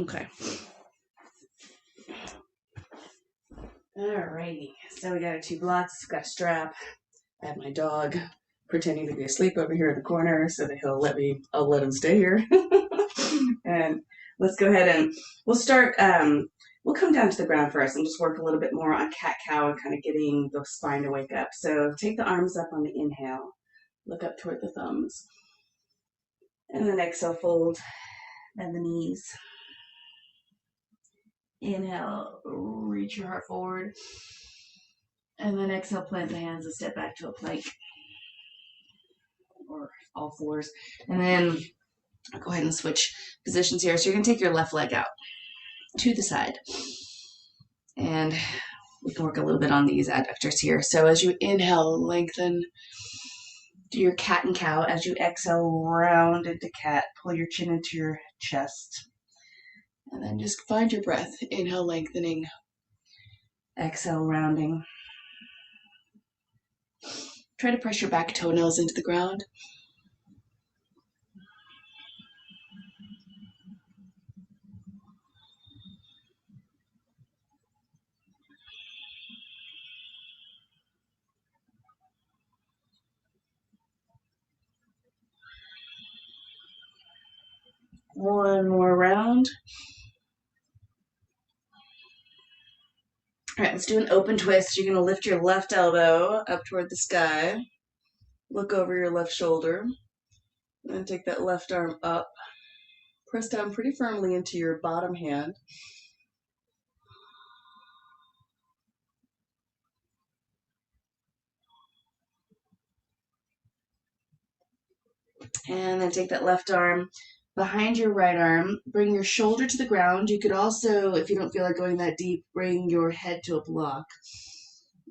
Okay. Alrighty. So we got 2 blocks, got a strap. I have my dog pretending to be asleep over here in the corner so that I'll let him stay here. And let's go ahead and we'll start, we'll come down to the ground first and just work a little bit more on cat-cow and kind of getting the spine to wake up. So take the arms up on the inhale, look up toward the thumbs. And then exhale, fold, bend the knees. Inhale, reach your heart forward. And then exhale, plant the hands and step back to a plank or all fours. And then I'll go ahead and switch positions here. So you're going to take your left leg out to the side. And we can work a little bit on these adductors here. So as you inhale, lengthen. Do your cat and cow. As you exhale, round into cat. Pull your chin into your chest. And then just find your breath. Inhale, lengthening. Exhale, rounding. Try to press your back toenails into the ground. One more round. All right, let's do an open twist. You're going to lift your left elbow up toward the sky. Look over your left shoulder. And take that left arm up. Press down pretty firmly into your bottom hand. And then take that left arm behind your right arm. Bring your shoulder to the ground. You could also, if you don't feel like going that deep, bring your head to a block.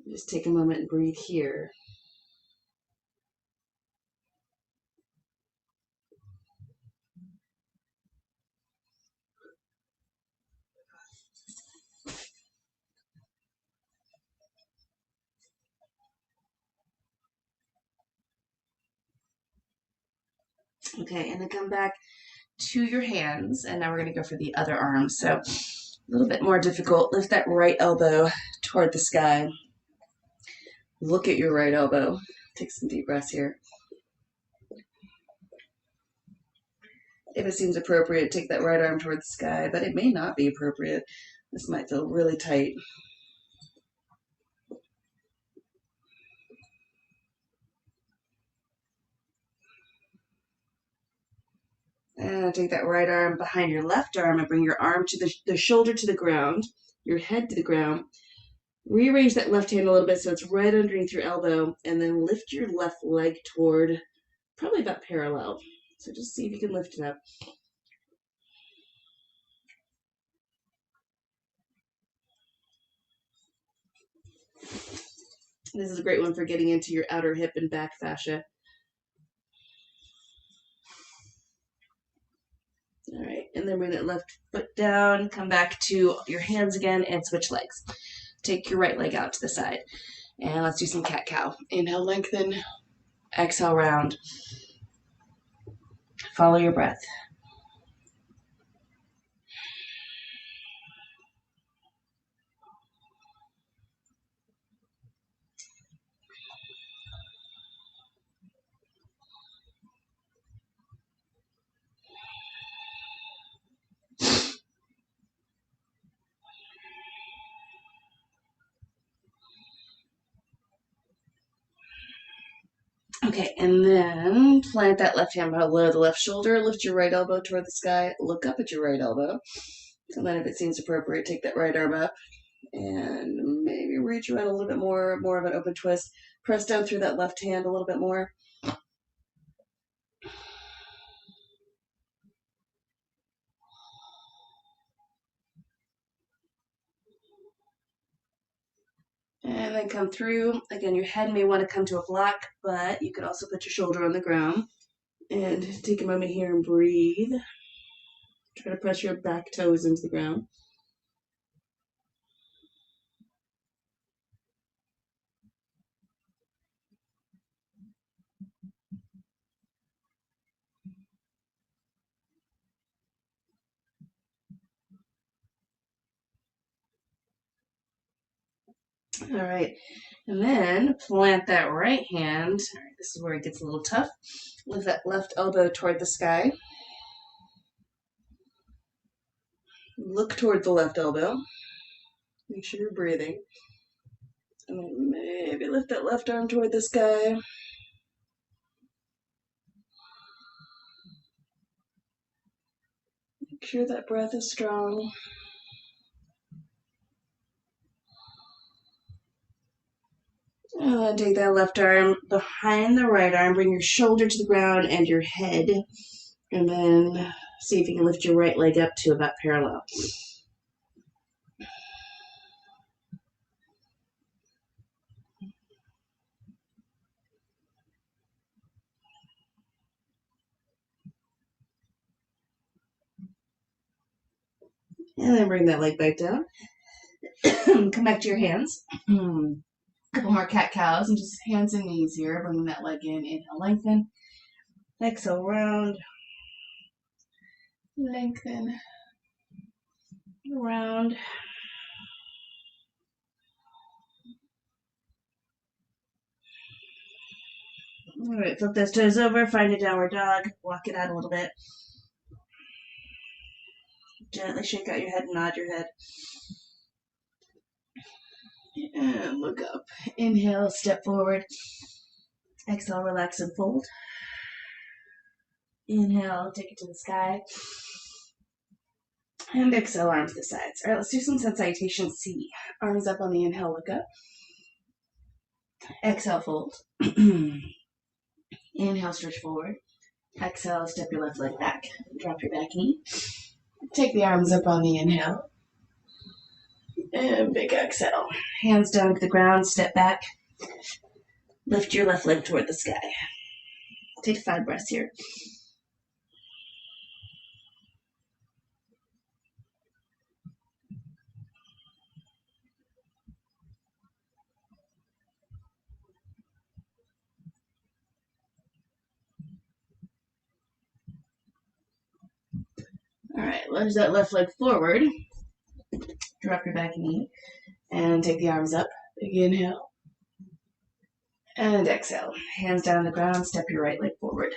Just take a moment and breathe here. Okay, and then come back to your hands, and now we're going to go for the other arm. So a little bit more difficult. Lift that right elbow toward the sky. Look at your right elbow. Take some deep breaths here. If it seems appropriate, take that right arm toward the sky, but it may not be appropriate. This might feel really tight. And take that right arm behind your left arm and bring your arm to the shoulder to the ground, your head to the ground. Rearrange that left hand a little bit so it's right underneath your elbow, and then lift your left leg toward probably about parallel. So just see if you can lift it up. This is a great one for getting into your outer hip and back fascia. All right, and then bring that left foot down, come back to your hands again, and switch legs. Take your right leg out to the side. And let's do some cat-cow. Inhale, lengthen. Exhale, round. Follow your breath. Okay, and then plant that left hand below the left shoulder. Lift your right elbow toward the sky. Look up at your right elbow. And then if it seems appropriate, take that right arm up and maybe reach around a little bit more of an open twist. Press down through that left hand a little bit more. And then come through. Again, your head may want to come to a block, but you could also put your shoulder on the ground. And take a moment here and breathe. Try to press your back toes into the ground. All right. And then plant that right hand. All right, this is where it gets a little tough. Lift that left elbow toward the sky. Look toward the left elbow. Make sure you're breathing. And then maybe lift that left arm toward the sky. Make sure that breath is strong. And then take that left arm behind the right arm. Bring your shoulder to the ground and your head. And then see if you can lift your right leg up to about parallel. And then bring that leg back down. Come back to your hands. Couple more cat-cows and just hands and knees here. Bringing that leg in. Inhale, lengthen. Exhale, round. Lengthen. Round. All right, flip those toes over. Find a downward dog. Walk it out a little bit. Gently shake out your head and nod your head. And look up. Inhale, step forward. Exhale, relax and fold. Inhale, take it to the sky. And exhale, arms to the sides. All right, let's do some sun salutation C. Arms up on the inhale, look up. Exhale, fold. Inhale, stretch forward. Exhale, step your left leg back. Drop your back knee. Take the arms up on the inhale. And big exhale. Hands down to the ground, step back. Lift your left leg toward the sky. Take 5 breaths here. All right, lunge that left leg forward. Drop your back knee and take the arms up. Big inhale. And exhale. Hands down the ground, step your right leg forward.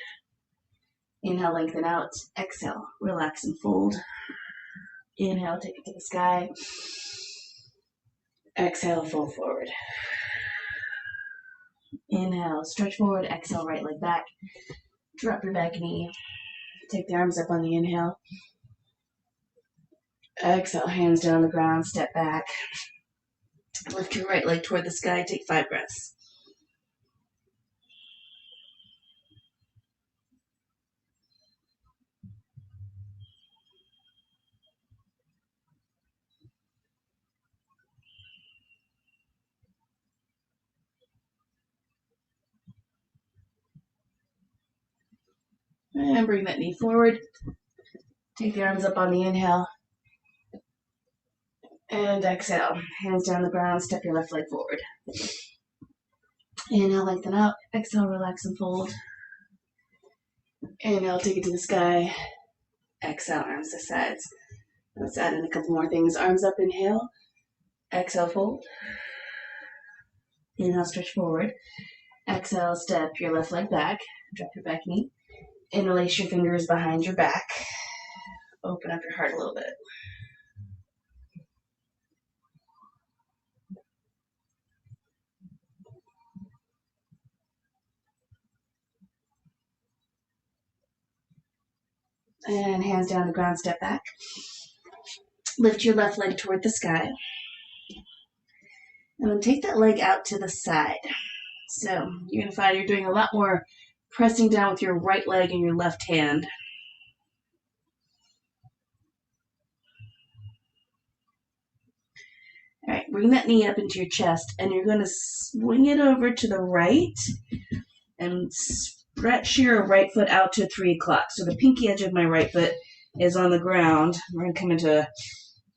Inhale, lengthen out. Exhale, relax and fold. Inhale, take it to the sky. Exhale, fold forward. Inhale, stretch forward. Exhale, right leg back. Drop your back knee. Take the arms up on the inhale. Exhale, hands down the ground, step back. Lift your right leg toward the sky, take 5 breaths. And bring that knee forward. Take the arms up on the inhale. And exhale, hands down the ground, step your left leg forward. Inhale, lengthen out. Exhale, relax and fold. Inhale, take it to the sky. Exhale, arms to sides. Let's add in a couple more things. Arms up, inhale. Exhale, fold. Inhale, stretch forward. Exhale, step your left leg back. Drop your back knee. Interlace your fingers behind your back. Open up your heart a little bit. And hands down the ground, step back. Lift your left leg toward the sky. And then take that leg out to the side. So you're going to find you're doing a lot more pressing down with your right leg and your left hand. All right, bring that knee up into your chest, and you're going to swing it over to the right and stretch your right foot out to 3 o'clock. So the pinky edge of my right foot is on the ground. We're going to come into a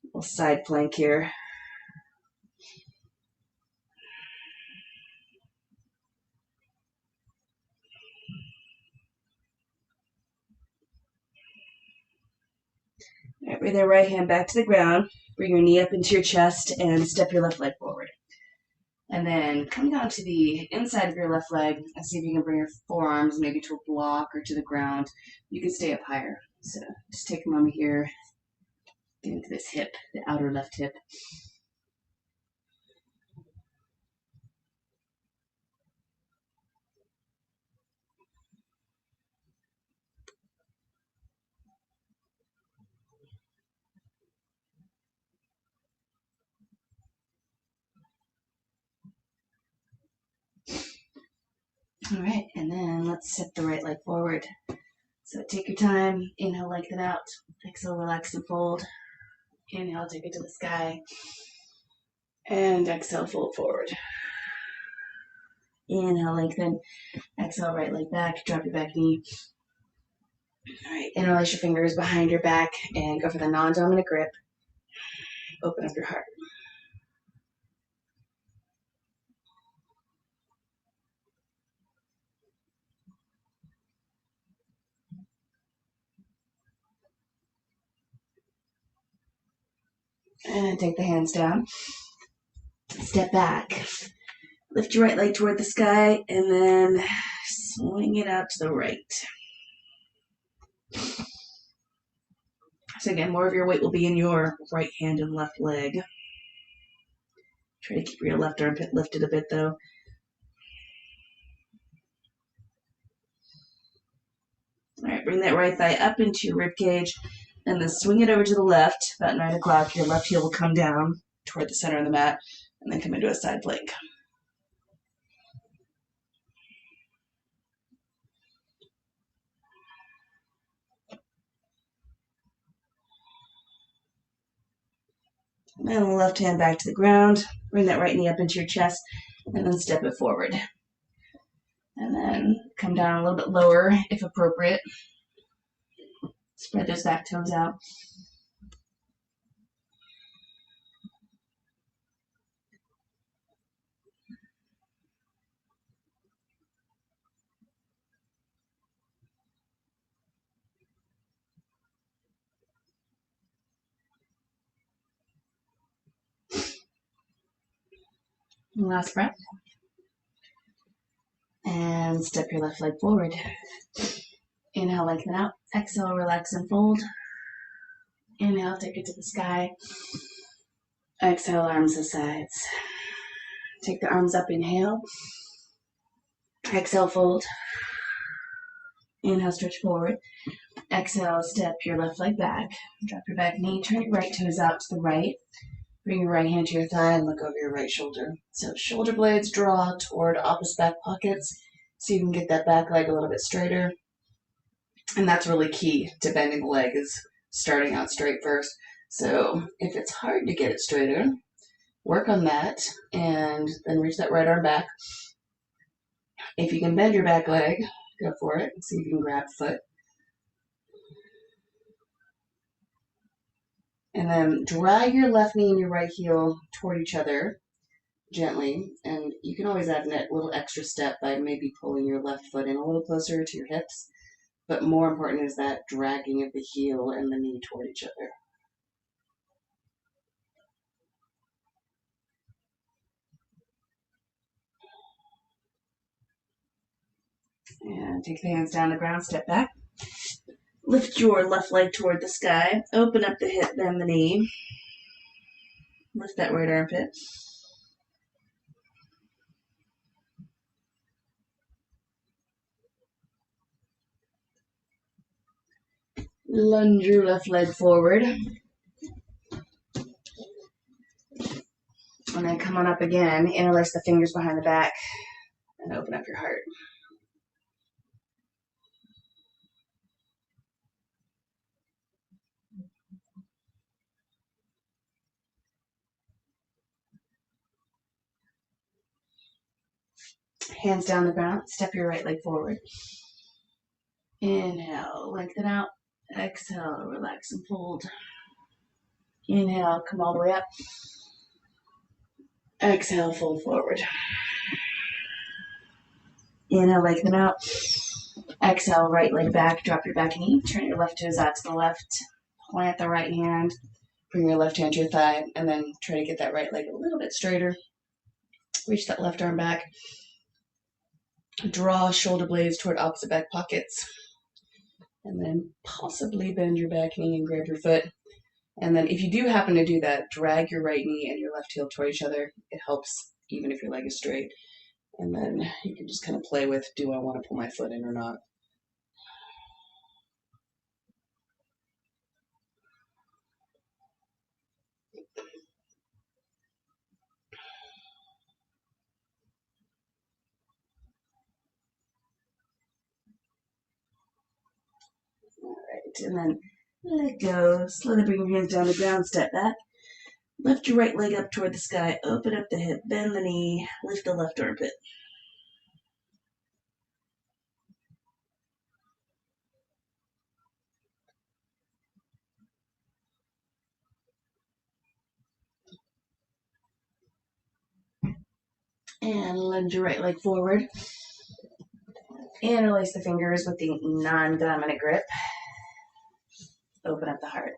little side plank here. All right, bring the right hand back to the ground. Bring your knee up into your chest and step your left leg forward. And then come down to the inside of your left leg and see if you can bring your forearms maybe to a block or to the ground. You can stay up higher. So just take a moment here, get into this hip, the outer left hip. All right, and then let's step the right leg forward. So take your time, inhale, lengthen out, exhale, relax and fold. Inhale, take it to the sky, and exhale, fold forward. Inhale, lengthen, exhale, right leg back, drop your back knee. All right, interlace your fingers behind your back and go for the non-dominant grip. Open up your heart. And take the hands down. Step back. Lift your right leg toward the sky and then swing it out to the right. So again, more of your weight will be in your right hand and left leg. Try to keep your left armpit lifted a bit though. All right, bring that right thigh up into your rib cage and then swing it over to the left. About 9 o'clock, your left heel will come down toward the center of the mat and then come into a side plank. And the left hand back to the ground. Bring that right knee up into your chest and then step it forward. And then come down a little bit lower if appropriate. Spread those back toes out. Last breath. And step your left leg forward. Inhale, lengthen out. Exhale, relax and fold. Inhale, take it to the sky. Exhale, arms to sides. Take the arms up, inhale. Exhale, fold. Inhale, stretch forward. Exhale, step your left leg back. Drop your back knee, turn your right toes out to the right. Bring your right hand to your thigh and look over your right shoulder. So shoulder blades draw toward opposite back pockets so you can get that back leg a little bit straighter. And that's really key to bending the leg, is starting out straight first. So if it's hard to get it straighter, work on that and then reach that right arm back. If you can bend your back leg, go for it. See if you can grab foot. And then drag your left knee and your right heel toward each other gently. And you can always add a little extra step by maybe pulling your left foot in a little closer to your hips. But more important is that dragging of the heel and the knee toward each other. And take the hands down the ground, step back. Lift your left leg toward the sky. Open up the hip, bend the knee. Lift that right armpit. Lunge your left leg forward. And then come on up again. Interlace the fingers behind the back and open up your heart. Hands down the ground. Step your right leg forward. Inhale, lengthen out. Exhale, relax and fold. Inhale, come all the way up. Exhale, fold forward. Inhale, lengthen out. Exhale, right leg back, drop your back knee. Turn your left toes out to the left. Plant the right hand. Bring your left hand to your thigh, and then try to get that right leg a little bit straighter. Reach that left arm back. Draw shoulder blades toward opposite back pockets. And then possibly bend your back knee and grab your foot. And then if you do happen to do that, drag your right knee and your left heel toward each other. It helps even if your leg is straight. And then you can just kind of play with, do I want to pull my foot in or not? All right, and then let go. Slowly bring your hands down to the ground, step back. Lift your right leg up toward the sky, open up the hip, bend the knee, lift the left armpit. And lunge your right leg forward. Interlace the fingers with the non-dominant grip. Open up the heart.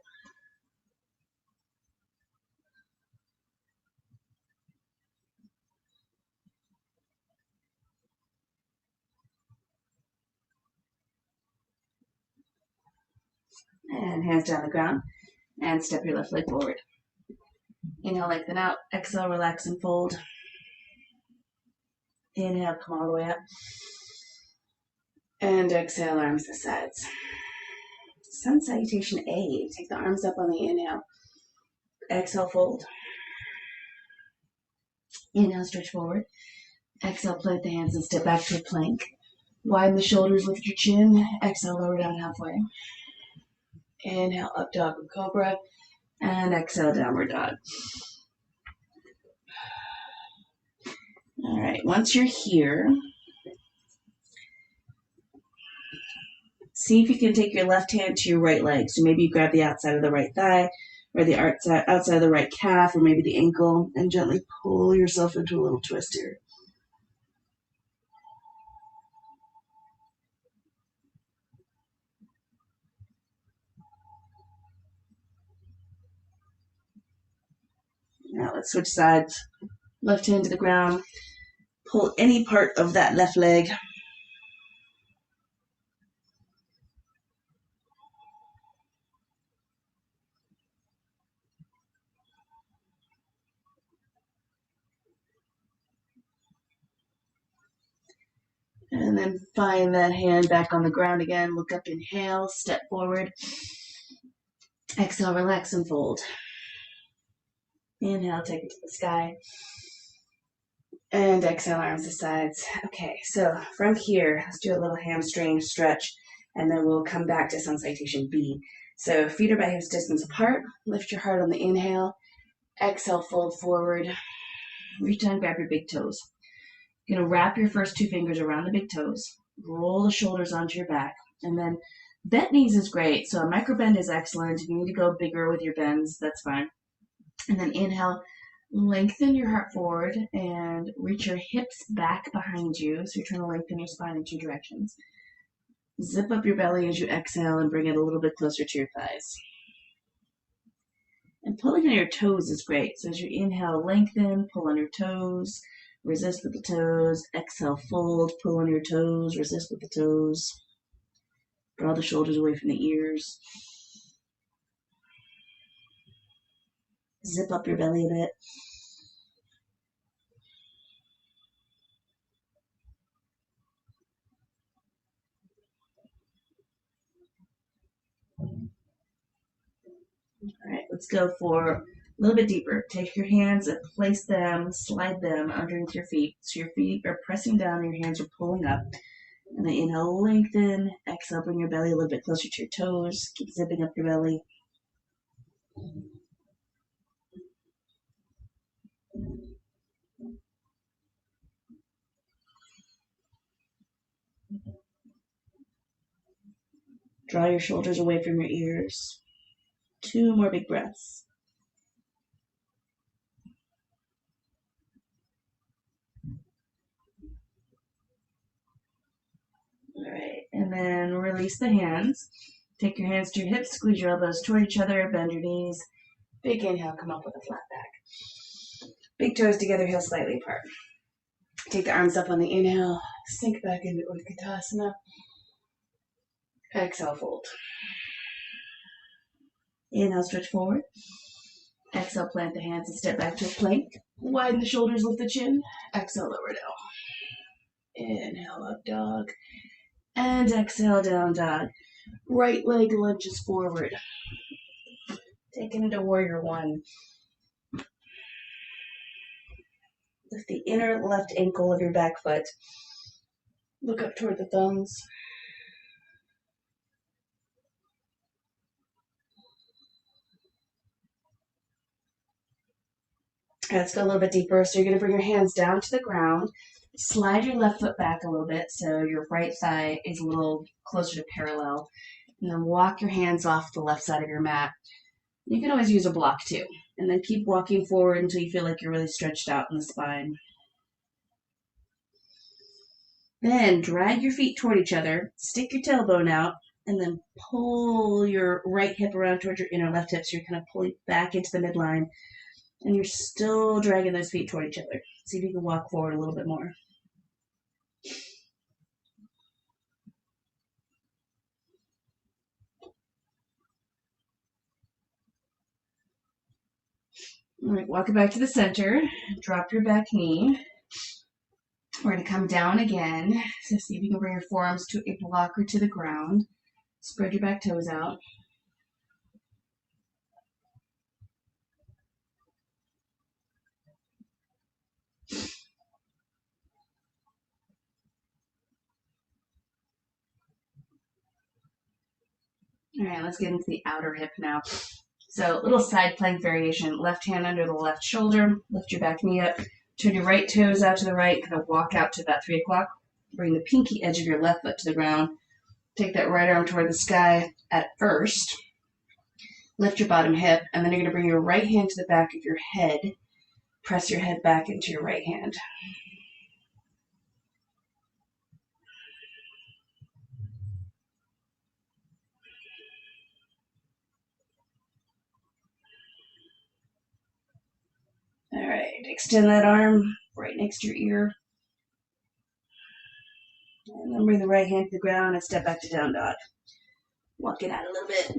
And hands down the ground. And step your left leg forward. Inhale, lengthen out. Exhale, relax and fold. Inhale, come all the way up. And exhale, arms to sides. Sun Salutation A. Take the arms up on the inhale. Exhale, fold. Inhale, stretch forward. Exhale, plant the hands and step back to a plank. Widen the shoulders, lift your chin. Exhale, lower down halfway. Inhale, up dog and cobra. And exhale, downward dog. All right, once you're here, see if you can take your left hand to your right leg. So maybe you grab the outside of the right thigh or the outside of the right calf or maybe the ankle and gently pull yourself into a little twist here. Now let's switch sides. Left hand to the ground. Pull any part of that left leg. And then find that hand back on the ground again. Look up, inhale, step forward. Exhale, relax and fold. Inhale, take it to the sky. And exhale, arms to sides. Okay, so from here, let's do a little hamstring stretch, and then we'll come back to Sun Salutation B. So feet are by hips distance apart. Lift your heart on the inhale. Exhale, fold forward. Reach down, grab your big toes. You're going to wrap your first two fingers around the big toes. Roll the shoulders onto your back. And then bent knees is great. So a micro bend is excellent. If you need to go bigger with your bends, that's fine. And then inhale, lengthen your heart forward and reach your hips back behind you. So you're trying to lengthen your spine in two directions. Zip up your belly as you exhale and bring it a little bit closer to your thighs. And pulling on your toes is great. So as you inhale, lengthen, pull on your toes, resist with the toes. Exhale, fold, pull on your toes, resist with the toes. Draw the shoulders away from the ears. Zip up your belly a bit. All right, let's go for a little bit deeper. Take your hands and place them, slide them underneath your feet. So your feet are pressing down and your hands are pulling up. And then inhale, lengthen. Exhale, bring your belly a little bit closer to your toes. Keep zipping up your belly. Draw your shoulders away from your ears. 2 more big breaths. All right, and then release the hands. Take your hands to your hips, squeeze your elbows toward each other, bend your knees. Big inhale, come up with a flat back. Big toes together, heels slightly apart. Take the arms up on the inhale, sink back into Utkatasana. Exhale, fold. Inhale, stretch forward. Exhale, plant the hands and step back to a plank. Widen the shoulders, lift the chin. Exhale, lower down. Inhale, up dog. And exhale, down dog. Right leg lunges forward. Taking into warrior one. Lift the inner left ankle of your back foot. Look up toward the thumbs. Let's go a little bit deeper. So you're going to bring your hands down to the ground. Slide your left foot back a little bit so your right thigh is a little closer to parallel. And then walk your hands off the left side of your mat. You can always use a block too. And then keep walking forward until you feel like you're really stretched out in the spine. Then drag your feet toward each other, stick your tailbone out, and then pull your right hip around towards your inner left hip. So you're kind of pulling back into the midline. And you're still dragging those feet toward each other. See if you can walk forward a little bit more. All right, walk it back to the center. Drop your back knee. We're going to come down again. So see if you can bring your forearms to a block or to the ground. Spread your back toes out. All right, let's get into the outer hip now. So little side plank variation. Left hand under the left shoulder. Lift your back knee up. Turn your right toes out to the right. Kind of walk out to about 3 o'clock. Bring the pinky edge of your left foot to the ground. Take that right arm toward the sky at first. Lift your bottom hip, and then you're going to bring your right hand to the back of your head. Press your head back into your right hand. All right, extend that arm right next to your ear. And then bring the right hand to the ground and step back to down dog. Walk it out a little bit.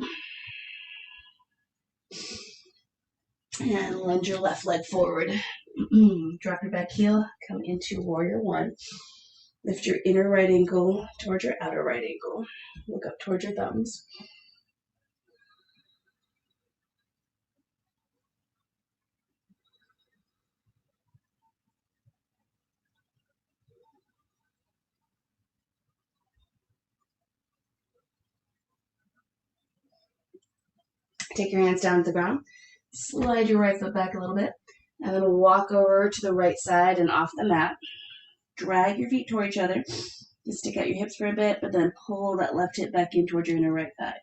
And lunge your left leg forward. Drop your back heel, come into warrior one. Lift your inner right ankle towards your outer right ankle. Look up towards your thumbs. Take your hands down to the ground. Slide your right foot back a little bit. And then walk over to the right side and off the mat. Drag your feet toward each other. You stick out your hips for a bit, but then pull that left hip back in towards your inner right thigh.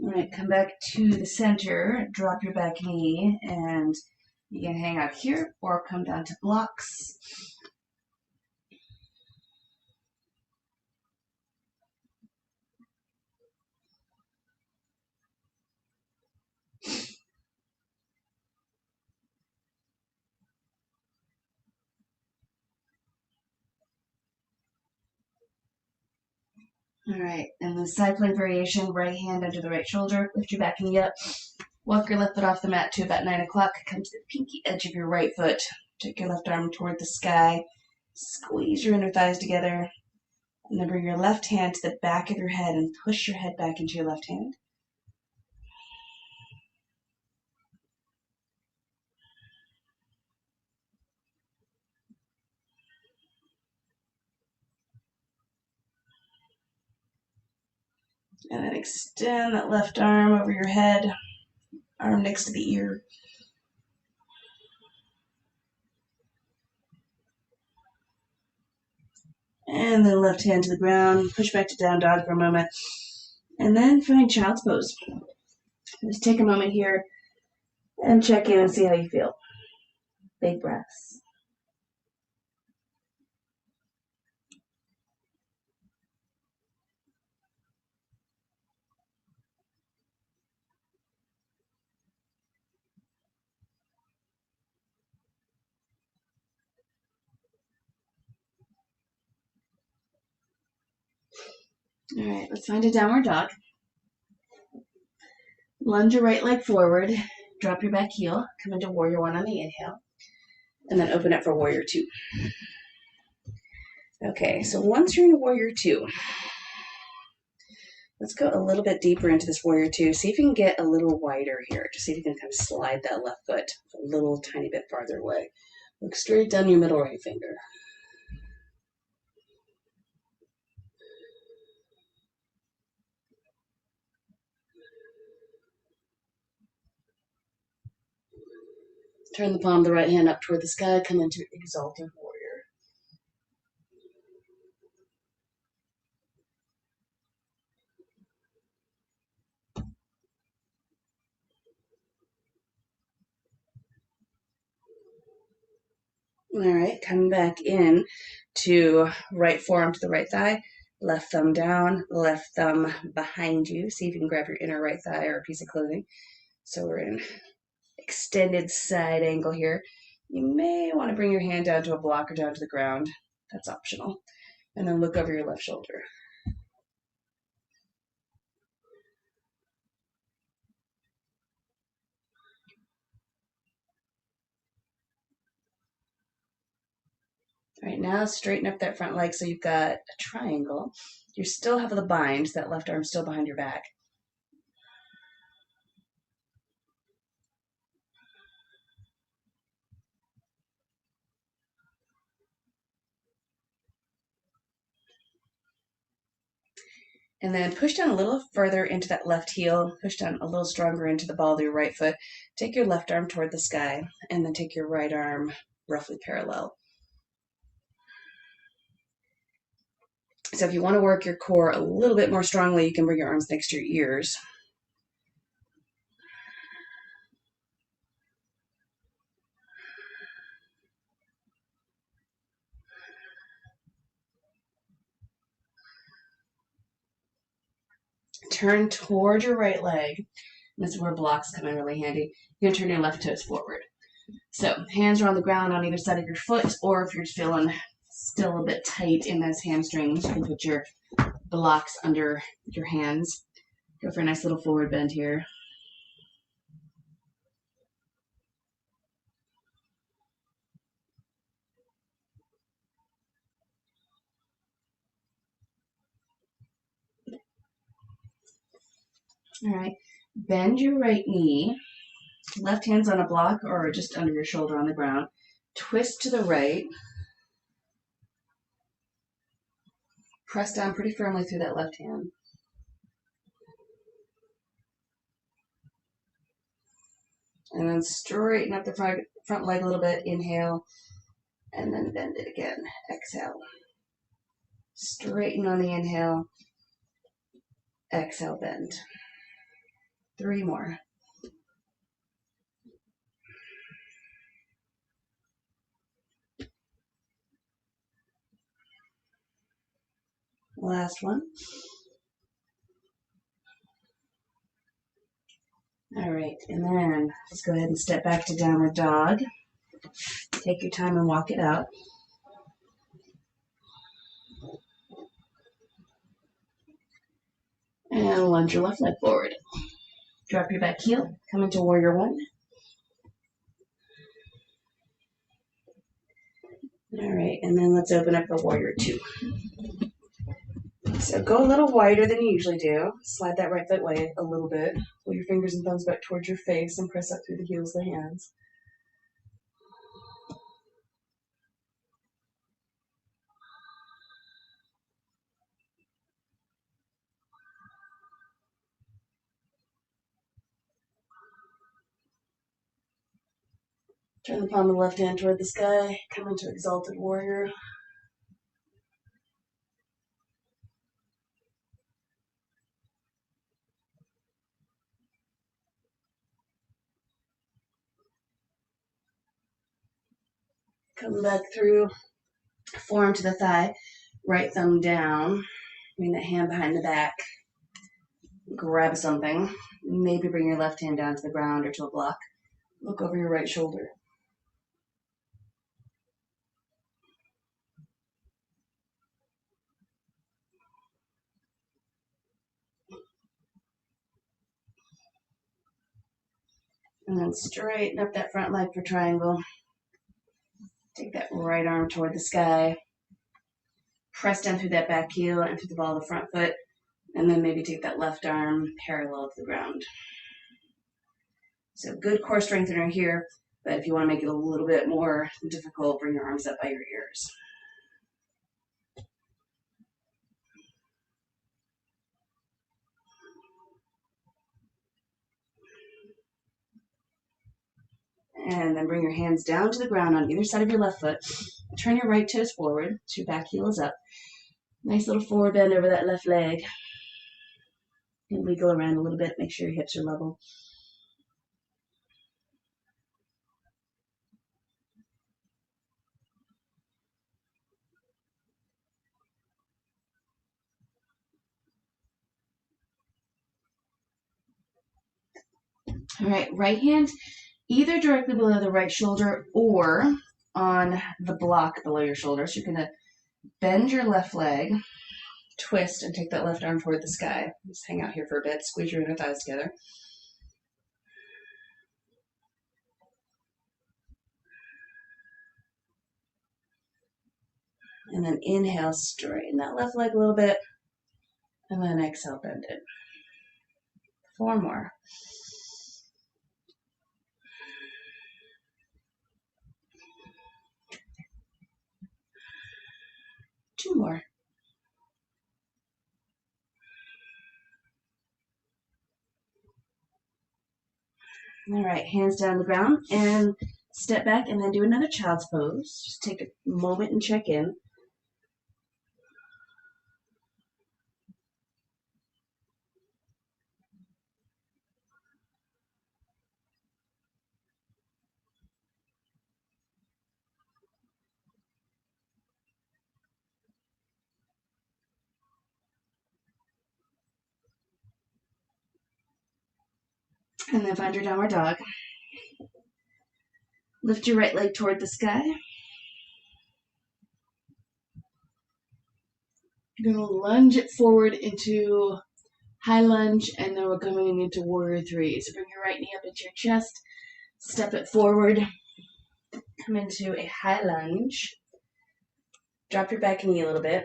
All right, come back to the center, drop your back knee, and you can hang out here or come down to blocks. All right, and the side plank variation, right hand under the right shoulder, lift your back knee up, walk your left foot off the mat to about 9 o'clock, come to the pinky edge of your right foot, take your left arm toward the sky, squeeze your inner thighs together, and then bring your left hand to the back of your head and push your head back into your left hand. And then extend that left arm over your head, arm next to the ear. And then left hand to the ground, push back to down dog for a moment, and then find child's pose. Just take a moment here and check in and see how you feel. Big breaths. All right, let's find a downward dog. Lunge your right leg forward, drop your back heel, come into warrior one on the inhale, and then open up for warrior two. Okay, so once you're in warrior two, let's go a little bit deeper into this warrior two. See if you can get a little wider here. Just see if you can kind of slide that left foot a little tiny bit farther away. Look straight down your middle right finger. Turn the palm of the right hand up toward the sky, come into exalted warrior. All right, come back in to right forearm to the right thigh, left thumb down, left thumb behind you. See if you can grab your inner right thigh or a piece of clothing. So we're in extended side angle here. You may want to bring your hand down to a block or down to the ground. That's optional. And then look over your left shoulder. All right, now straighten up that front leg so you've got a triangle. You still have the bind, that left arm still behind your back. And then push down a little further into that left heel, push down a little stronger into the ball of your right foot. Take your left arm toward the sky, and then take your right arm roughly parallel. So if you want to work your core a little bit more strongly, you can bring your arms next to your ears. Turn toward your right leg. This is where blocks come in really handy. You're going to turn your left toes forward. So hands are on the ground on either side of your foot, or if you're feeling still a bit tight in those hamstrings, you can put your blocks under your hands. Go for a nice little forward bend here. All right, bend your right knee. Left hand's on a block or just under your shoulder on the ground. Twist to the right. Press down pretty firmly through that left hand. And then straighten up the front leg a little bit. Inhale, and then bend it again. Exhale. Straighten on the inhale. Exhale, bend. 3 more. Last one. All right, and then let's go ahead and step back to downward dog. Take your time and walk it out. And lunge your left leg forward. Drop your back heel, come into warrior one. All right, and then let's open up for warrior two. So go a little wider than you usually do. Slide that right foot away a little bit. Pull your fingers and thumbs back towards your face and press up through the heels of the hands. Turn the palm of the left hand toward the sky. Come into exalted warrior. Come back through, forearm to the thigh, right thumb down, bring that hand behind the back, grab something, maybe bring your left hand down to the ground or to a block. Look over your right shoulder. And then straighten up that front leg for triangle. Take that right arm toward the sky. Press down through that back heel and through the ball of the front foot. And then maybe take that left arm parallel to the ground. So good core strengthener here, but if you want to make it a little bit more difficult, bring your arms up by your ears. And then bring your hands down to the ground on either side of your left foot. Turn your right toes forward, so your back heel is up. Nice little forward bend over that left leg. And wiggle around a little bit, make sure your hips are level. All right, right hand either directly below the right shoulder or on the block below your shoulder. So you're gonna bend your left leg, twist, and take that left arm toward the sky. Just hang out here for a bit, squeeze your inner thighs together. And then inhale, straighten that left leg a little bit, and then exhale, bend it. 4 more. 2 more. All right, hands down on the ground and step back and then do another child's pose. Just take a moment and check in. And then find your downward dog. Lift your right leg toward the sky. You're going to lunge it forward into high lunge, and then we're coming into warrior 3. So bring your right knee up into your chest, step it forward, come into a high lunge. Drop your back knee a little bit.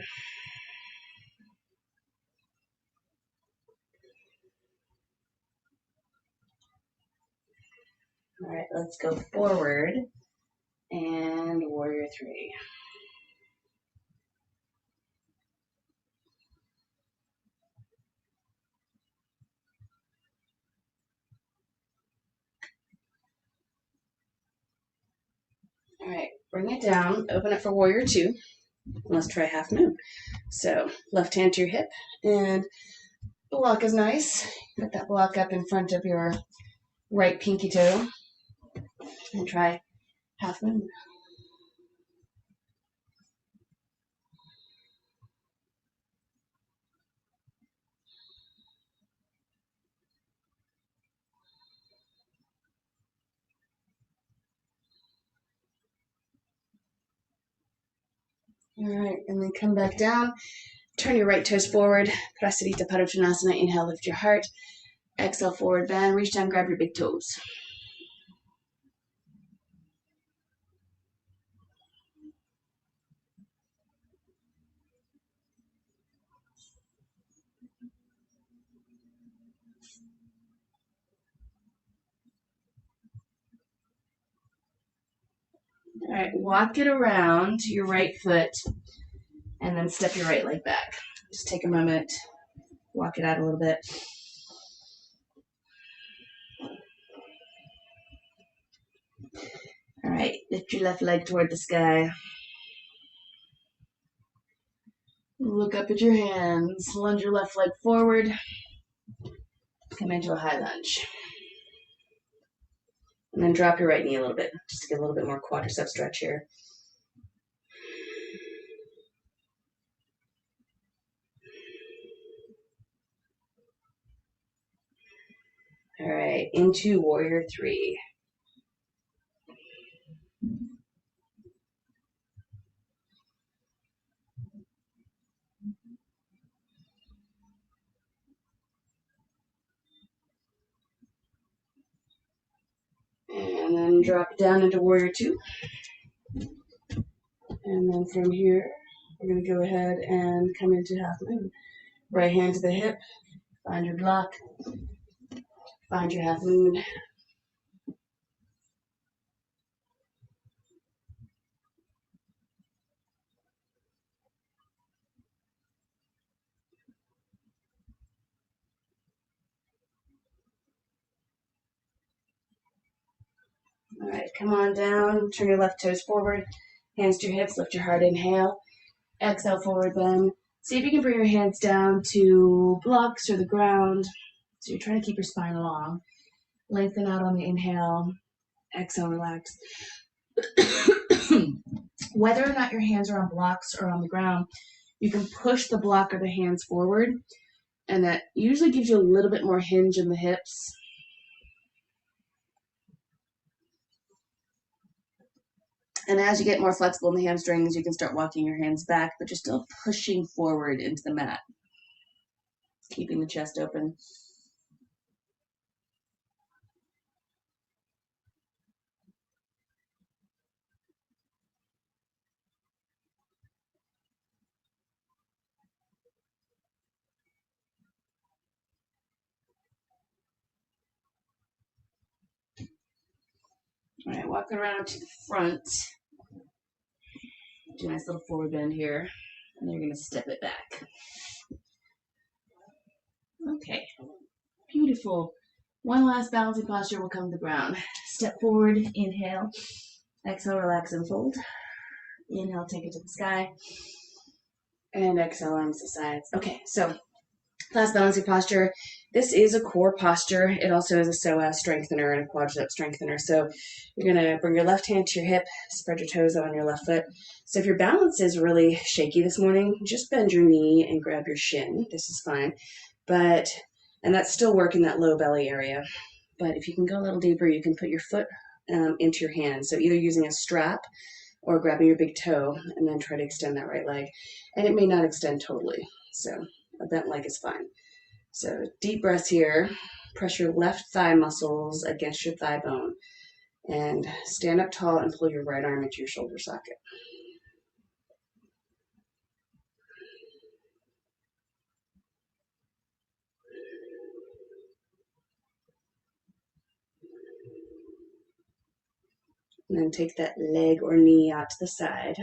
All right, let's go forward and warrior 3. All right, bring it down, open it for warrior 2. Let's try half moon. So left hand to your hip, and the block is nice. Put that block up in front of your right pinky toe, and try half moon. All right, and then come back down. Turn your right toes forward. Prasarita Padottanasana. Inhale, lift your heart. Exhale, forward bend. Reach down, grab your big toes. All right, walk it around to your right foot, and then step your right leg back. Just take a moment, walk it out a little bit. All right, lift your left leg toward the sky. Look up at your hands. Lunge your left leg forward. Come into a high lunge. And then drop your right knee a little bit, just to get a little bit more quadricep stretch here. All right, into warrior three. And then drop it down into warrior two. And then from here, we're going to go ahead and come into half moon. Right hand to the hip, find your block, find your half moon. All right, come on down, turn your left toes forward, hands to your hips, lift your heart, inhale. Exhale, forward bend. See if you can bring your hands down to blocks or the ground. So you're trying to keep your spine long. Lengthen out on the inhale. Exhale, relax. Whether or not your hands are on blocks or on the ground, you can push the block or the hands forward, and that usually gives you a little bit more hinge in the hips. And as you get more flexible in the hamstrings, you can start walking your hands back, but you're still pushing forward into the mat, keeping the chest open. All right, walk around to the front. Do a nice little forward bend here, and you're going to step it back. Okay, beautiful. One last balancing posture will come to the ground. Step forward, inhale. Exhale, relax and fold. Inhale, take it to the sky. And exhale, arms to sides. Okay, so last balancing posture. This is a core posture. It also is a psoas strengthener and a quadricep strengthener. So you're going to bring your left hand to your hip, spread your toes out on your left foot. So if your balance is really shaky this morning, just bend your knee and grab your shin. This is fine. And that's still work in that low belly area. But if you can go a little deeper, you can put your foot into your hand. So either using a strap or grabbing your big toe and then try to extend that right leg. And it may not extend totally. So a bent leg is fine. So deep breaths here. Press your left thigh muscles against your thigh bone. And stand up tall and pull your right arm into your shoulder socket. And then take that leg or knee out to the side.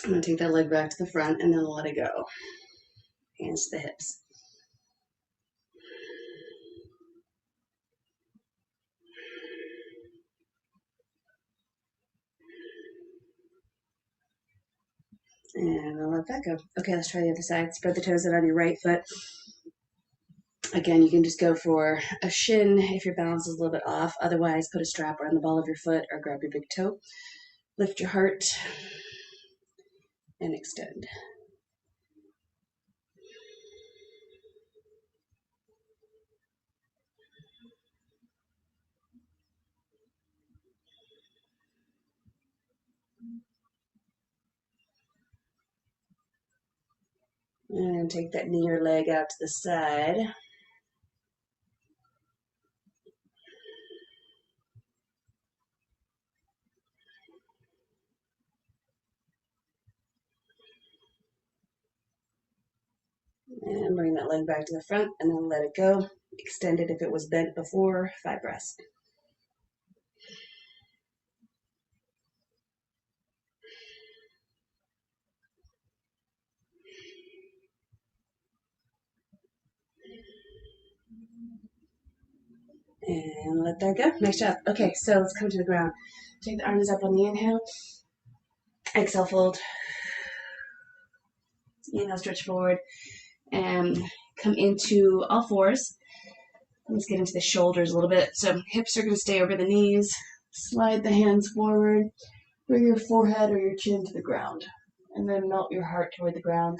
I'm going to take that leg back to the front and then let it go. Hands to the hips. And I'll let that go. Okay, let's try the other side. Spread the toes out on your right foot. Again, you can just go for a shin if your balance is a little bit off. Otherwise, put a strap around the ball of your foot or grab your big toe. Lift your heart and extend. And take that knee or leg out to the side. And bring that leg back to the front and then let it go. Extend it if it was bent before. 5 breaths. And let that go. Nice job. Okay, so let's come to the ground. Take the arms up on the inhale. Exhale, fold. Inhale, stretch forward. And come into all fours. Let's get into the shoulders a little bit. So hips are going to stay over the knees. Slide the hands forward, bring your forehead or your chin to the ground, and then melt your heart toward the ground.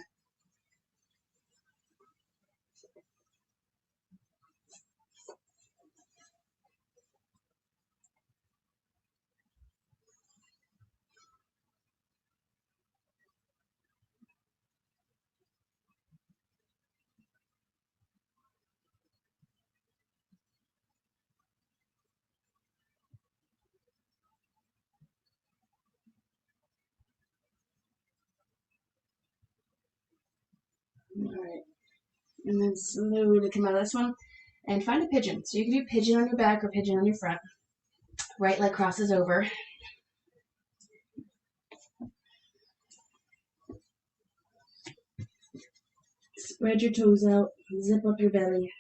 Alright, and then slowly come out of this one and find a pigeon. So you can do pigeon on your back or pigeon on your front. Right leg crosses over. Spread your toes out, zip up your belly.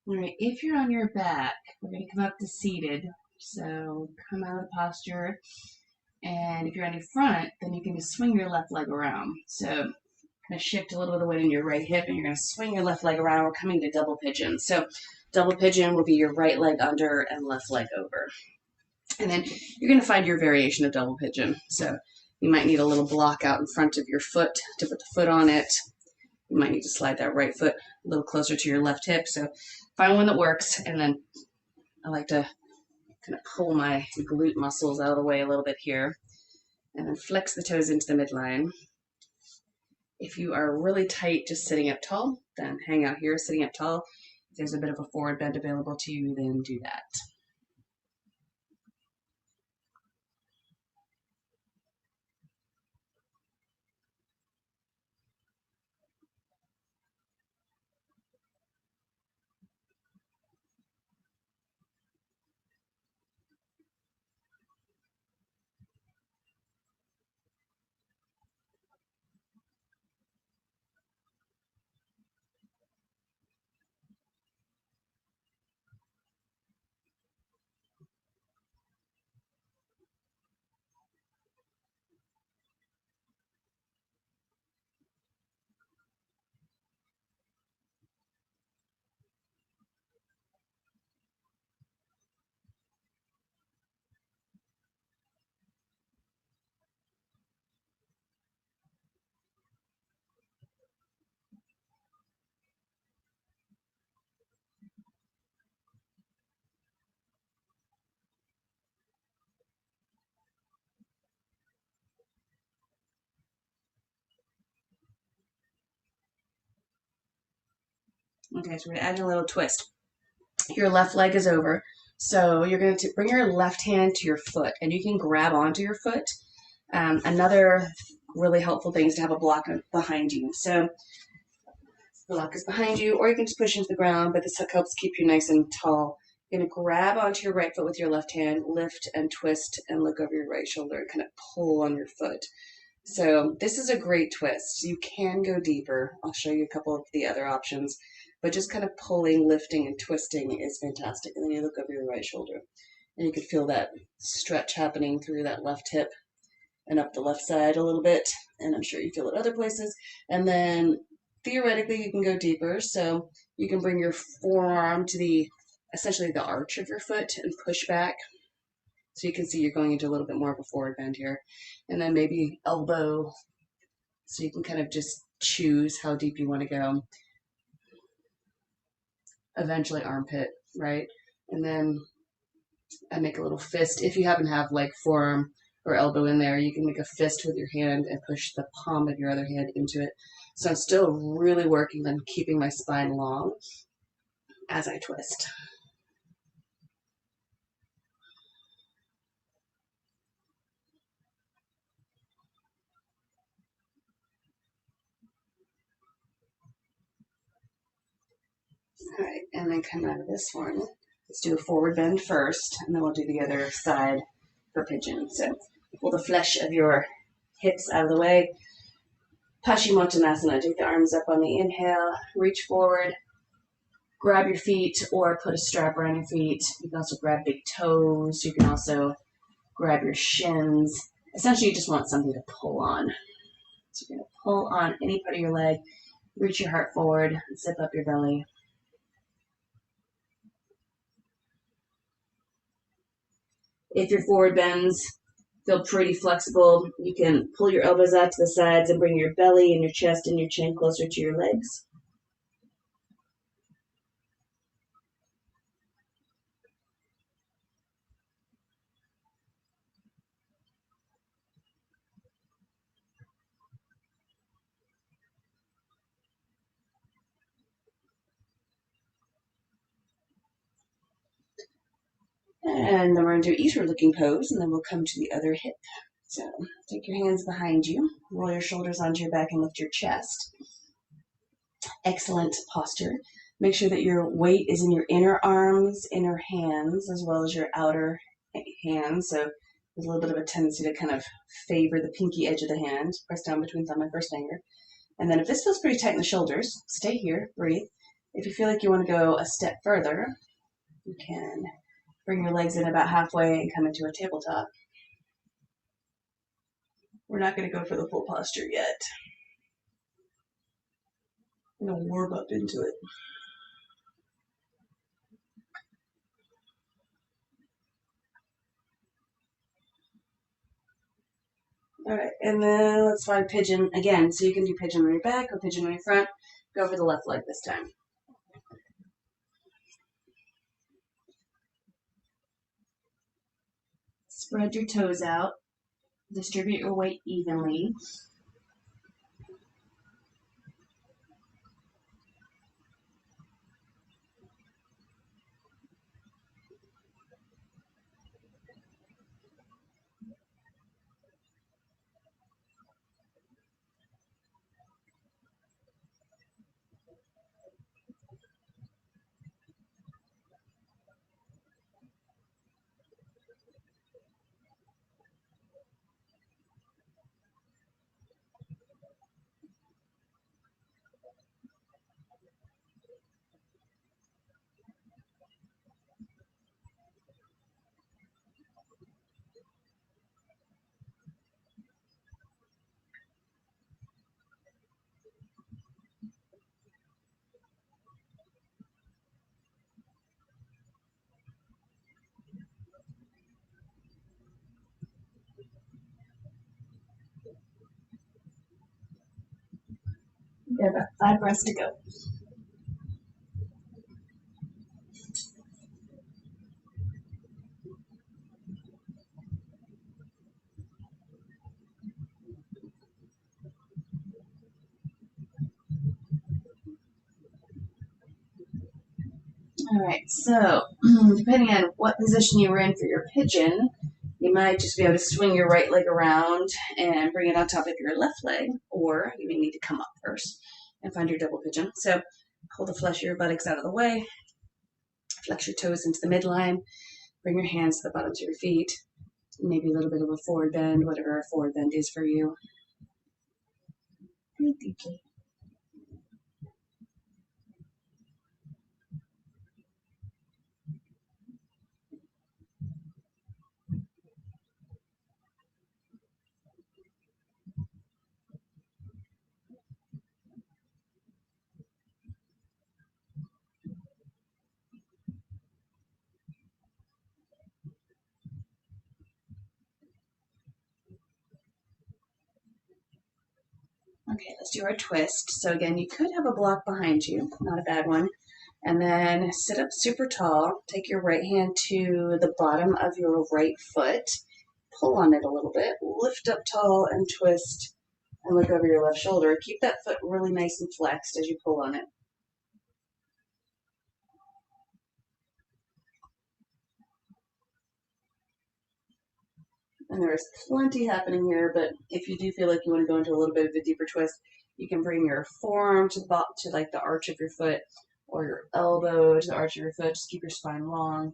Alright, if you're on your back, we're going to come up to seated. So come out of the posture. And if you're on your front, then you can just swing your left leg around. So kind of shift a little bit of weight in your right hip, and you're going to swing your left leg around. We're coming to double pigeon. So double pigeon will be your right leg under and left leg over. And then you're going to find your variation of double pigeon. So you might need a little block out in front of your foot to put the foot on it. You might need to slide that right foot a little closer to your left hip. So find one that works, and then I like to kind of pull my glute muscles out of the way a little bit here, and then flex the toes into the midline. If you are really tight just sitting up tall, then hang out here sitting up tall. If there's a bit of a forward bend available to you, then do that. Okay, so we're going to add in a little twist. Your left leg is over. So you're going to bring your left hand to your foot, and you can grab onto your foot. Another really helpful thing is to have a block behind you. So the block is behind you, or you can just push into the ground, but this helps keep you nice and tall. You're going to grab onto your right foot with your left hand, lift and twist, and look over your right shoulder and kind of pull on your foot. So this is a great twist. You can go deeper. I'll show you a couple of the other options, but just kind of pulling, lifting, and twisting is fantastic. And then you look over your right shoulder, and you can feel that stretch happening through that left hip and up the left side a little bit, and I'm sure you feel it other places. And then theoretically you can go deeper, so you can bring your forearm to essentially the arch of your foot and push back. So you can see you're going into a little bit more of a forward bend here. And then maybe elbow, so you can kind of just choose how deep you want to go. Eventually armpit, right? And then I make a little fist if you happen to have like forearm or elbow in there. You can make a fist with your hand and push the palm of your other hand into it. So I'm still really working on keeping my spine long as I twist. All right, and then come out of this one. Let's do a forward bend first, and then we'll do the other side for pigeon. So pull the flesh of your hips out of the way. Paschimottanasana. Take the arms up on the inhale, reach forward, grab your feet or put a strap around your feet. You can also grab big toes. You can also grab your shins. Essentially, you just want something to pull on. So you're going to pull on any part of your leg, reach your heart forward, zip up your belly. If your forward bends feel pretty flexible, you can pull your elbows out to the sides and bring your belly and your chest and your chin closer to your legs. And then we're going to do eastward looking pose, and then we'll come to the other hip. So take your hands behind you, roll your shoulders onto your back and lift your chest. Excellent posture. Make sure that your weight is in your inner arms, inner hands, as well as your outer hands. So there's a little bit of a tendency to kind of favor the pinky edge of the hand. Press down between thumb and first finger. And then if this feels pretty tight in the shoulders, stay here, breathe. If you feel like you want to go a step further, you can bring your legs in about halfway and come into a tabletop. We're not going to go for the full posture yet. I'm going to warm up into it. All right, and then let's find pigeon again. So you can do pigeon on your back or pigeon on your front. Go for the left leg this time. Spread your toes out. Distribute your weight evenly. You have about 5 breaths to go. All right, so depending on what position you were in for your pigeon, you might just be able to swing your right leg around and bring it on top of your left leg, or you may need to come up first and find your double pigeon. So hold the flesh of your buttocks out of the way, flex your toes into the midline, bring your hands to the bottoms of your feet, maybe a little bit of a forward bend, whatever a forward bend is for you. Breathe deeply. Okay, let's do our twist. So again, you could have a block behind you, not a bad one. And then sit up super tall. Take your right hand to the bottom of your right foot. pull on it a little bit. Lift up tall and twist and look over your left shoulder. Keep that foot really nice and flexed as you pull on it. And there is plenty happening here, but if you do feel like you want to go into a little bit of a deeper twist, you can bring your forearm to like the arch of your foot, or your elbow to the arch of your foot. Just keep your spine long.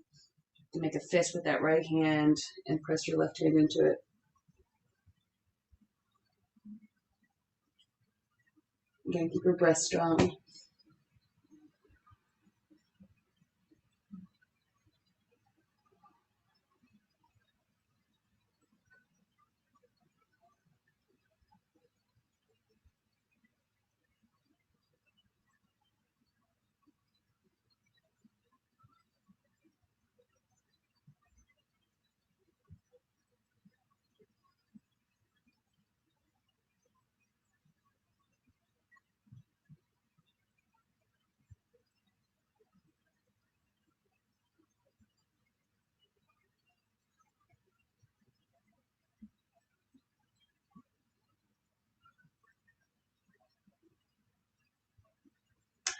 To make a fist with that right hand and press your left hand into it. Again, keep your breath strong.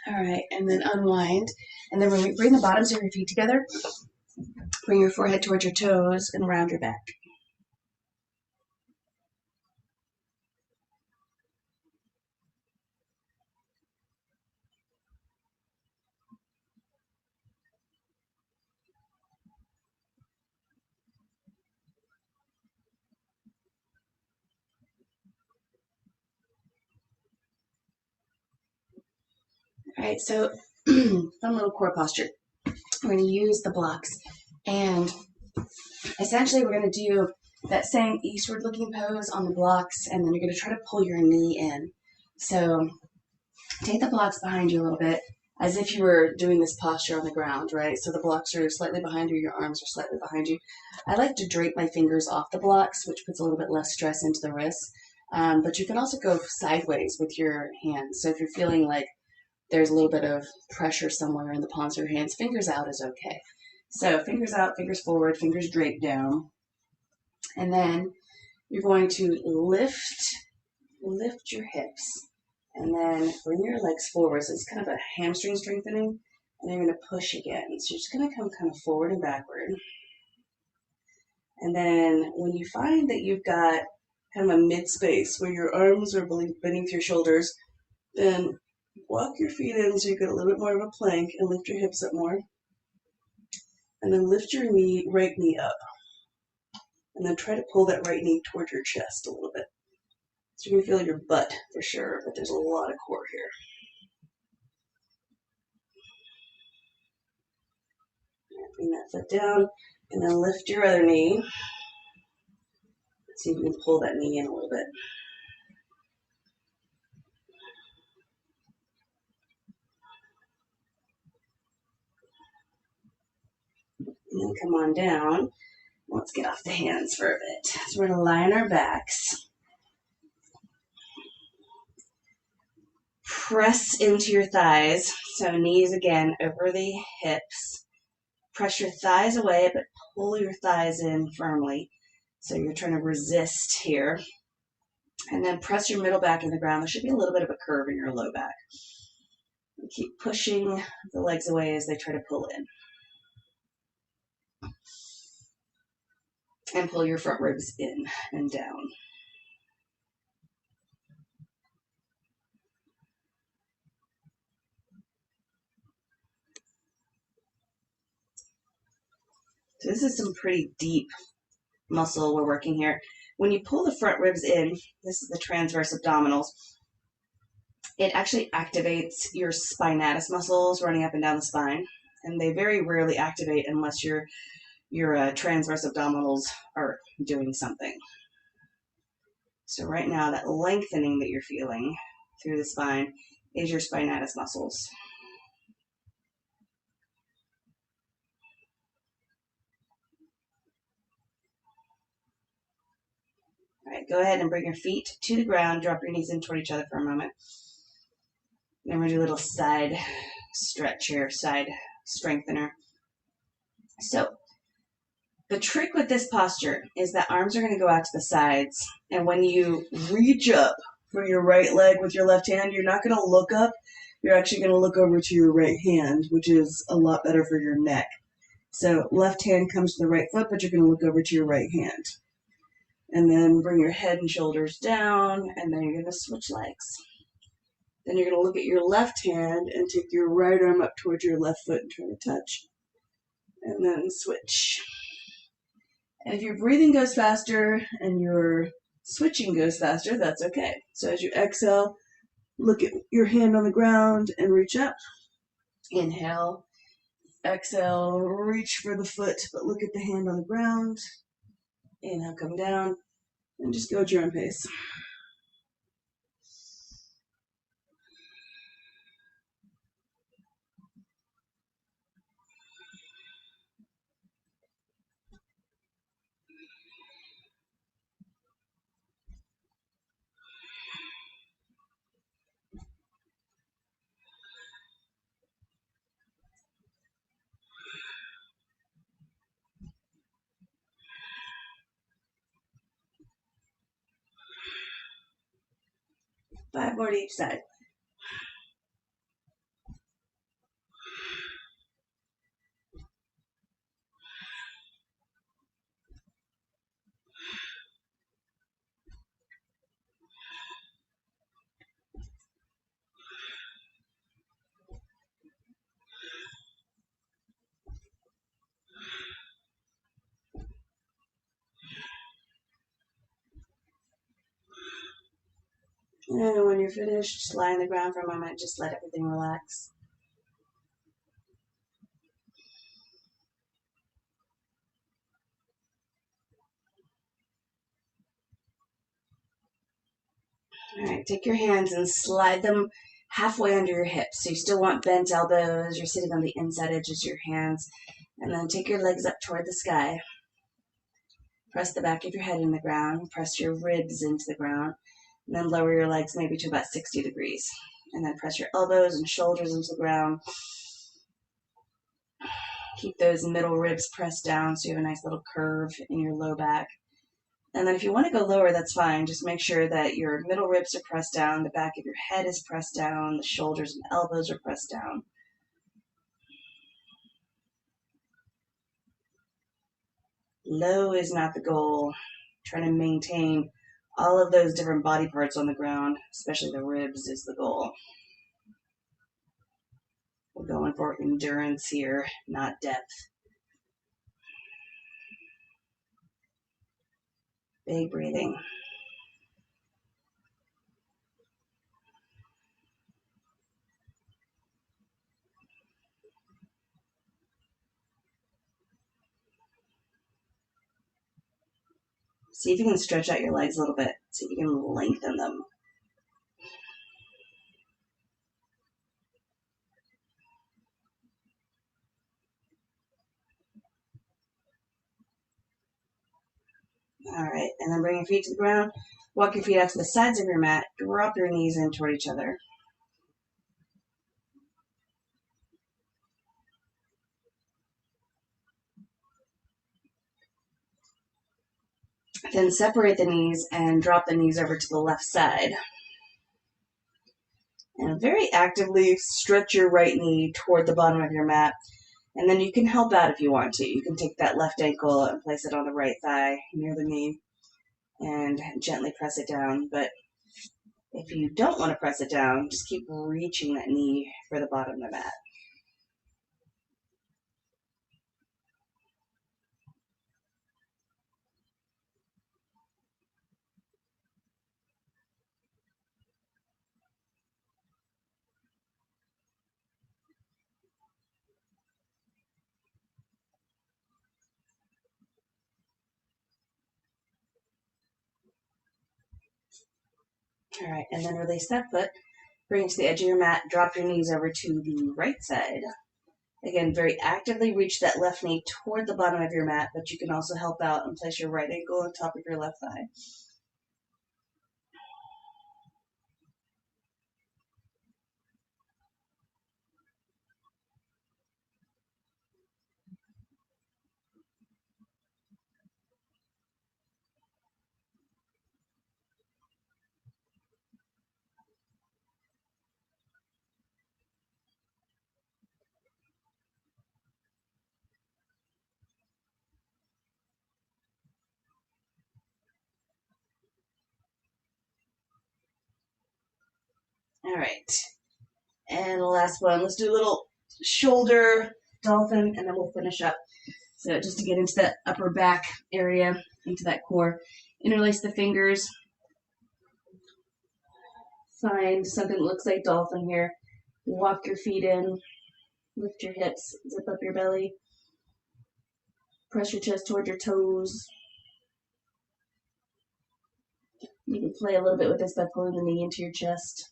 All right, and then unwind. And then when we bring the bottoms of your feet together, bring your forehead towards your toes and round your back. All right, so fun little core posture. We're going to use the blocks, and essentially we're going to do that same eastward looking pose on the blocks, and then you're going to try to pull your knee in. So take the blocks behind you a little bit, as if you were doing this posture on the ground, right? So the blocks are slightly behind you, your arms are slightly behind you. I like to drape my fingers off the blocks, which puts a little bit less stress into the wrists. But you can also go sideways with your hands. So if you're feeling like there's a little bit of pressure somewhere in the palms of your hands, fingers out is okay. So fingers out, fingers forward, fingers draped down. And then you're going to lift your hips. And then bring your legs forward. So it's kind of a hamstring strengthening. And you're going to push again. So you're just going to come kind of forward and backward. And then when you find that you've got kind of a mid space where your arms are beneath your shoulders, then walk your feet in so you get a little bit more of a plank and lift your hips up more. And then lift your right knee up. And then try to pull that right knee towards your chest a little bit. So you're going to feel your butt for sure, but there's a lot of core here. Bring that foot down, and then lift your other knee. See if you can pull that knee in a little bit. And then come on down. Let's get off the hands for a bit. So we're going to lie on our backs. Press into your thighs. So knees again over the hips. Press your thighs away, but pull your thighs in firmly. So you're trying to resist here. And then press your middle back in the ground. There should be a little bit of a curve in your low back. And keep pushing the legs away as they try to pull in. And pull your front ribs in and down. So this is some pretty deep muscle we're working here. When you pull the front ribs in, this is the transverse abdominals, it actually activates your spinatus muscles running up and down the spine. And they very rarely activate unless your transverse abdominals are doing something. So right now, that lengthening that you're feeling through the spine is your spinatus muscles. All right, go ahead and bring your feet to the ground. Drop your knees in toward each other for a moment. Then we're going to do a little side stretch here, side strengthener. So The trick with this posture is that arms are going to go out to the sides. And when you reach up for your right leg with your left hand, you're not going to look up. You're actually going to look over to your right hand, which is a lot better for your neck. So left hand comes to the right foot, but you're going to look over to your right hand. And then bring your head and shoulders down, and then you're going to switch legs. Then you're going to look at your left hand and take your right arm up towards your left foot and try to touch. And then switch. And if your breathing goes faster and your switching goes faster, that's okay. So as you exhale, look at your hand on the ground and reach up. Inhale. Exhale, reach for the foot, but look at the hand on the ground. Inhale, come down, and just go at your own pace. Five more to each side. And when you're finished, just lie on the ground for a moment. Just let everything relax. All right, take your hands and slide them halfway under your hips. So you still want bent elbows. You're sitting on the inside edges of your hands. And then take your legs up toward the sky. Press the back of your head in the ground. Press your ribs into the ground. And then lower your legs maybe to about 60 degrees. And then press your elbows and shoulders into the ground. Keep those middle ribs pressed down so you have a nice little curve in your low back. And then if you want to go lower, that's fine. Just make sure that your middle ribs are pressed down, the back of your head is pressed down, the shoulders and elbows are pressed down. Low is not the goal. Trying to maintain all of those different body parts on the ground, especially the ribs, is the goal. We're going for endurance here, not depth. Big breathing. See if you can stretch out your legs a little bit. See if you can lengthen them. All right, and then bring your feet to the ground. Walk your feet out to the sides of your mat. Drop your knees in toward each other. Then separate the knees and drop the knees over to the left side. And very actively stretch your right knee toward the bottom of your mat. And then you can help out if you want to. You can take that left ankle and place it on the right thigh near the knee and gently press it down. But if you don't want to press it down, just keep reaching that knee for the bottom of the mat. All right, and then release that foot. Bring it to the edge of your mat. Drop your knees over to the right side. Again, very actively reach that left knee toward the bottom of your mat, but you can also help out and place your right ankle on top of your left thigh. All right. And the last one, let's do a little shoulder dolphin, and then we'll finish up. So just to get into that upper back area, into that core, interlace the fingers. Find something that looks like dolphin here. Walk your feet in, lift your hips, zip up your belly, press your chest toward your toes. You can play a little bit with this by pulling the knee into your chest.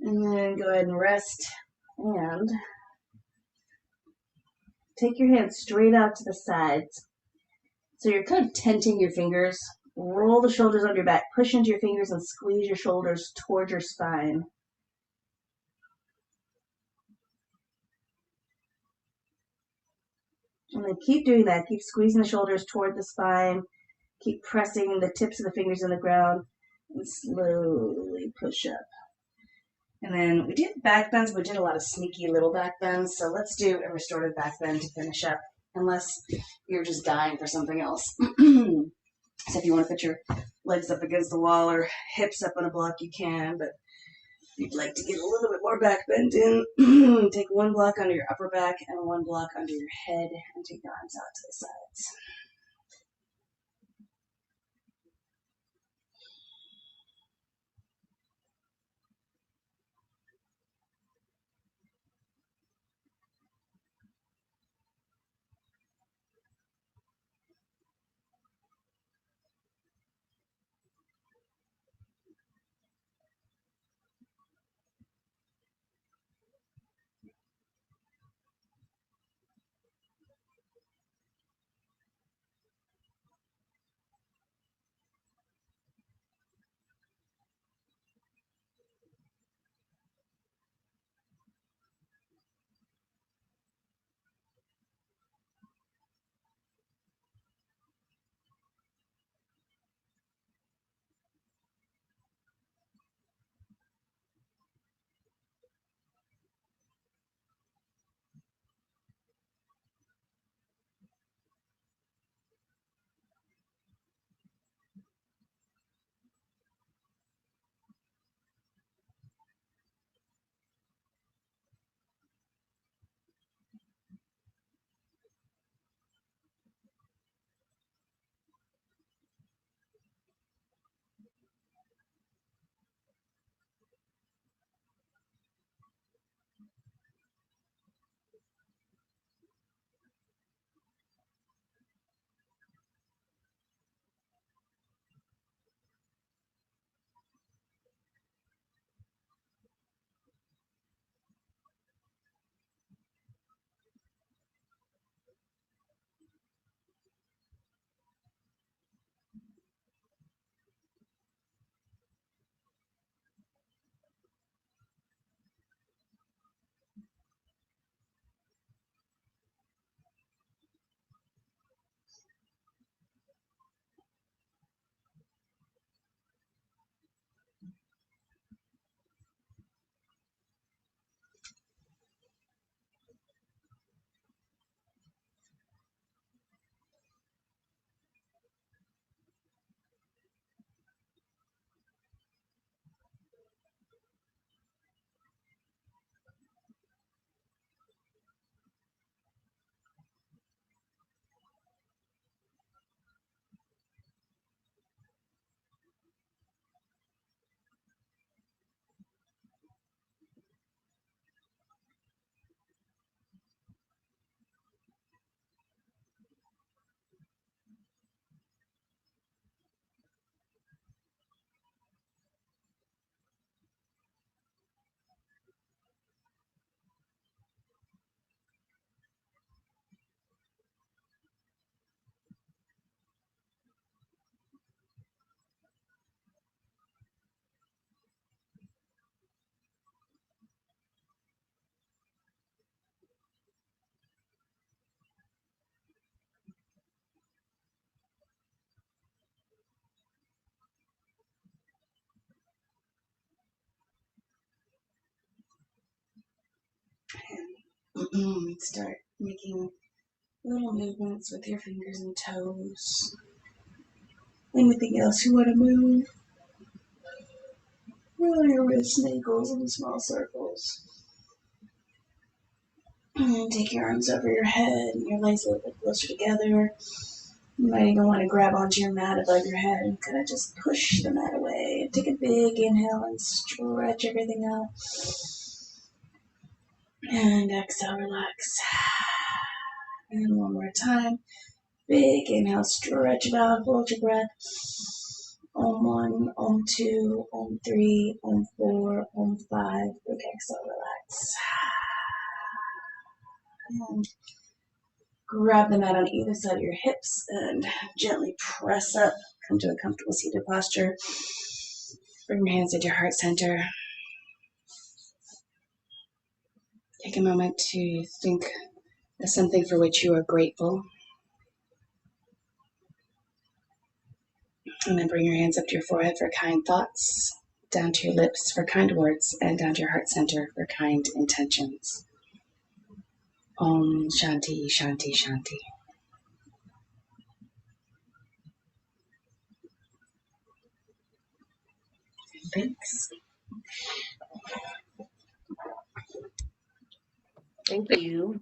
And then go ahead and rest and take your hands straight out to the sides. So you're kind of tenting your fingers. Roll the shoulders on your back, push into your fingers and squeeze your shoulders towards your spine. And then keep doing that. Keep squeezing the shoulders toward the spine. Keep pressing the tips of the fingers in the ground and slowly push up. And then we did back bends, but we did a lot of sneaky little back bends. So let's do a restorative back bend to finish up, unless you're just dying for something else. So if you want to put your legs up against the wall or hips up on a block, you can. But if you'd like to get a little bit more back bend in, take one block under your upper back and one block under your head and take your arms out to the sides. Start making little movements with your fingers and toes. Anything else you want to move? Roll your wrists and ankles in small circles. And take your arms over your head and your legs a little bit closer together. You might even want to grab onto your mat above your head and kind of just push the mat away. Take a big inhale and stretch everything out. And exhale, relax. And one more time. Big inhale, stretch it out, hold your breath. Om 1, Om 2, Om 3, Om 4, Om 5. Big exhale, relax. And grab the mat on either side of your hips and gently press up. Come to a comfortable seated posture. Bring your hands at your heart center. Take a moment to think of something for which you are grateful. And then bring your hands up to your forehead for kind thoughts, down to your lips for kind words, and down to your heart center for kind intentions. Om Shanti, Shanti, Shanti. Thanks. Thank you.